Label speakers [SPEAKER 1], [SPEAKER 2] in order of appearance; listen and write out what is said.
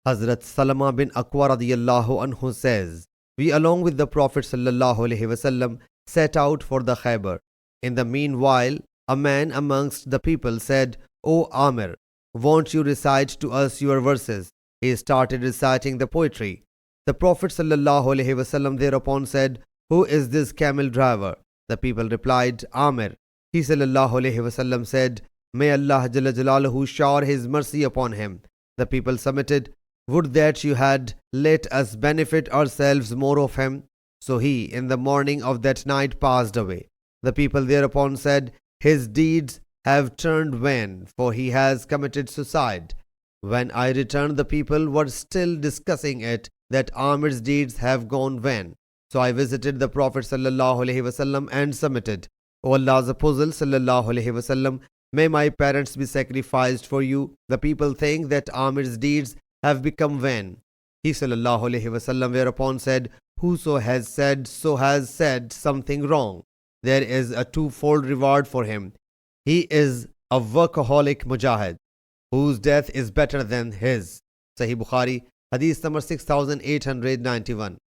[SPEAKER 1] Hazrat Salama bin Aqwa radiyallahu anhu says, we along with the Prophet ﷺ set out for the Khaybar. In the meanwhile, a man amongst the people said, O Amir, won't you recite to us your verses? He started reciting the poetry. The Prophet ﷺ thereupon said, who is this camel driver? The people replied, Amir. He ﷺ said, may Allah Jalla Jalaluhu shower His mercy upon him. The people submitted, would that you had let us benefit ourselves more of him. So he, in the morning of that night, passed away. The people thereupon said, his deeds have turned vain, for he has committed suicide. When I returned, the people were still discussing it, that Amir's deeds have gone vain. So I visited the Prophet ﷺ and submitted, O Allah's Apostle ﷺ, may my parents be sacrificed for you. The people think that Amir's deeds have become vain. He ﷺ whereupon said, whoso has said so has said something wrong. There is a twofold reward for him. He is a workaholic mujahid, whose death is better than his. Sahih Bukhari, Hadith number 6891.